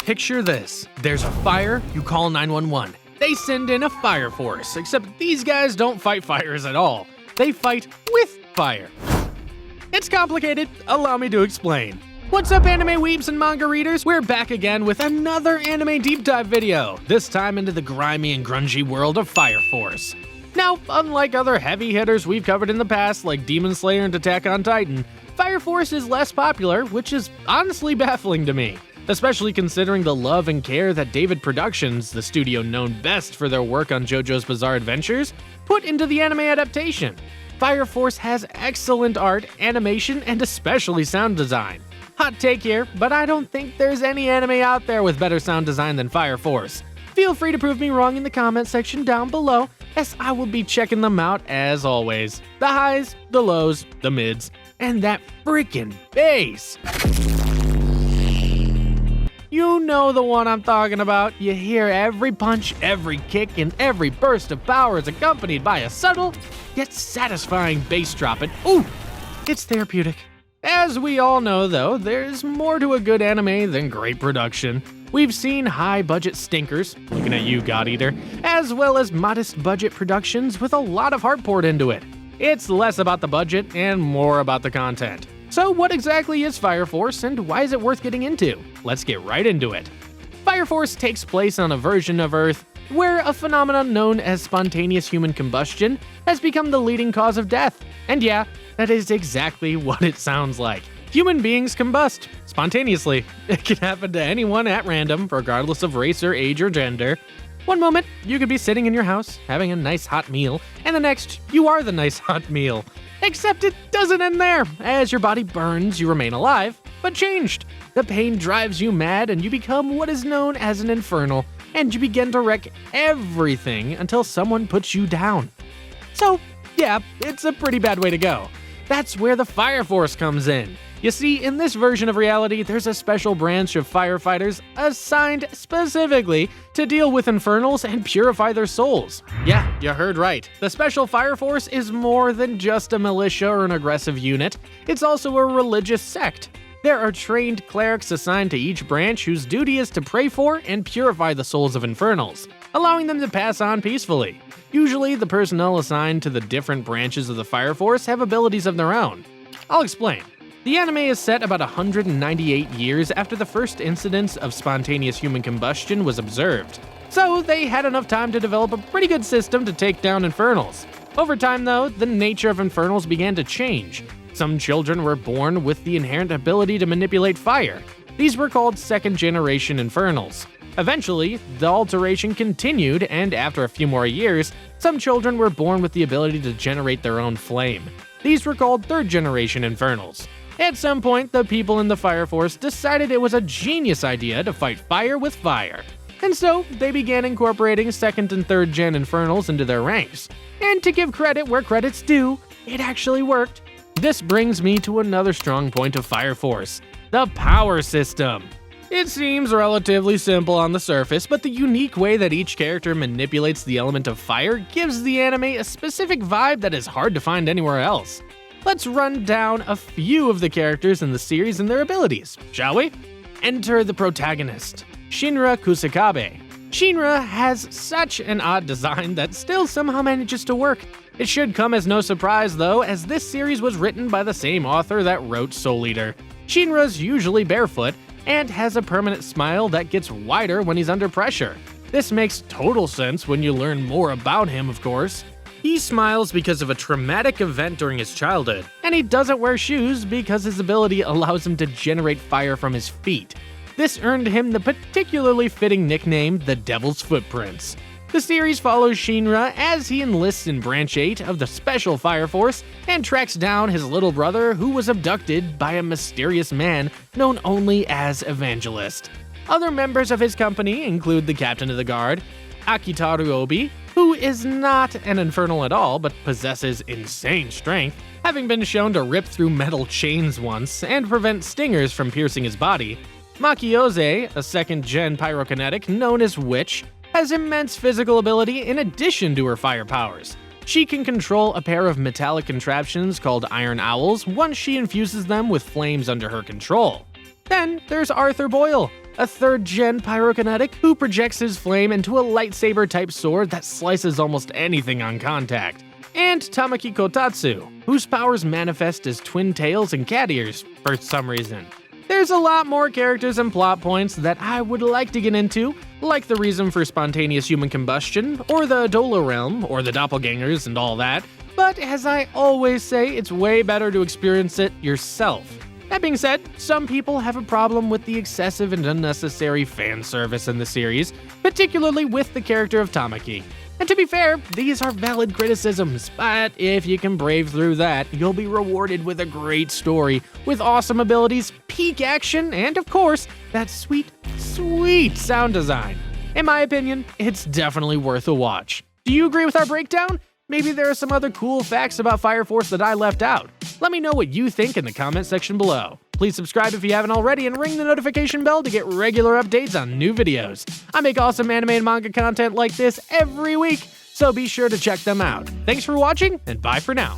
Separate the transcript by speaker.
Speaker 1: Picture this. There's a fire, you call 911. They send in a fire force, except these guys don't fight fires at all. They fight with fire. It's complicated, allow me to explain. What's up, anime weebs and manga readers? We're back again with another anime deep dive video, this time into the grimy and grungy world of Fire Force. Now, unlike other heavy hitters we've covered in the past like Demon Slayer and Attack on Titan, Fire Force is less popular, which is honestly baffling to me, especially considering the love and care that David Productions, the studio known best for their work on JoJo's Bizarre Adventures, put into the anime adaptation. Fire Force has excellent art, animation, and especially sound design. Hot take here, but I don't think there's any anime out there with better sound design than Fire Force. Feel free to prove me wrong in the comment section down below, as I will be checking them out as always. The highs, the lows, the mids, and that freaking bass. You know the one I'm talking about. You hear every punch, every kick, and every burst of power is accompanied by a subtle, yet satisfying bass drop, and ooh, it's therapeutic. As we all know though, there's more to a good anime than great production. We've seen high-budget stinkers, looking at you, God Eater, as well as modest-budget productions with a lot of heart poured into it. It's less about the budget and more about the content. So what exactly is Fire Force and why is it worth getting into? Let's get right into it. Fire Force takes place on a version of Earth where a phenomenon known as spontaneous human combustion has become the leading cause of death. And yeah, that is exactly what it sounds like. Human beings combust spontaneously. It can happen to anyone at random, regardless of race or age or gender. One moment, you could be sitting in your house, having a nice hot meal, and the next, you are the nice hot meal. Except it doesn't end there. As your body burns, you remain alive, but changed. The pain drives you mad, and you become what is known as an infernal, and you begin to wreck everything until someone puts you down. So, yeah, it's a pretty bad way to go. That's where the Fire Force comes in. You see, in this version of reality, there's a special branch of firefighters assigned specifically to deal with infernals and purify their souls. Yeah, you heard right. The Special Fire Force is more than just a militia or an aggressive unit. It's also a religious sect. There are trained clerics assigned to each branch whose duty is to pray for and purify the souls of infernals, allowing them to pass on peacefully. Usually, the personnel assigned to the different branches of the Fire Force have abilities of their own. I'll explain. The anime is set about 198 years after the first incidence of spontaneous human combustion was observed, so they had enough time to develop a pretty good system to take down infernals. Over time though, the nature of infernals began to change. Some children were born with the inherent ability to manipulate fire. These were called second-generation infernals. Eventually, the alteration continued, and after a few more years, some children were born with the ability to generate their own flame. These were called third-generation infernals. At some point, the people in the Fire Force decided it was a genius idea to fight fire with fire. And so, they began incorporating second and third gen infernals into their ranks. And to give credit where credit's due, it actually worked. This brings me to another strong point of Fire Force, the power system. It seems relatively simple on the surface, but the unique way that each character manipulates the element of fire gives the anime a specific vibe that is hard to find anywhere else. Let's run down a few of the characters in the series and their abilities, shall we? Enter the protagonist, Shinra Kusakabe. Shinra has such an odd design that still somehow manages to work. It should come as no surprise though, as this series was written by the same author that wrote Soul Eater. Shinra's usually barefoot and has a permanent smile that gets wider when he's under pressure. This makes total sense when you learn more about him, of course. He smiles because of a traumatic event during his childhood, and he doesn't wear shoes because his ability allows him to generate fire from his feet. This earned him the particularly fitting nickname, the Devil's Footprints. The series follows Shinra as he enlists in Branch 8 of the Special Fire Force and tracks down his little brother who was abducted by a mysterious man known only as Evangelist. Other members of his company include the Captain of the Guard, Akitaru Obi, who is not an infernal at all but possesses insane strength, having been shown to rip through metal chains once and prevent stingers from piercing his body. Makioze, a second-gen pyrokinetic known as Witch, has immense physical ability in addition to her fire powers. She can control a pair of metallic contraptions called Iron Owls once she infuses them with flames under her control. Then there's Arthur Boyle, a 3rd-gen pyrokinetic who projects his flame into a lightsaber-type sword that slices almost anything on contact. And Tamaki Kotatsu, whose powers manifest as twin tails and cat ears for some reason. There's a lot more characters and plot points that I would like to get into, like the reason for spontaneous human combustion, or the Dola realm, or the doppelgangers and all that, but as I always say, it's way better to experience it yourself. That being said, some people have a problem with the excessive and unnecessary fan service in the series, particularly with the character of Tamaki. And to be fair, these are valid criticisms, but if you can brave through that, you'll be rewarded with a great story, with awesome abilities, peak action, and of course, that sweet, sweet sound design. In my opinion, it's definitely worth a watch. Do you agree with our breakdown? Maybe there are some other cool facts about Fire Force that I left out. Let me know what you think in the comment section below. Please subscribe if you haven't already and ring the notification bell to get regular updates on new videos. I make awesome anime and manga content like this every week, so be sure to check them out. Thanks for watching, and bye for now.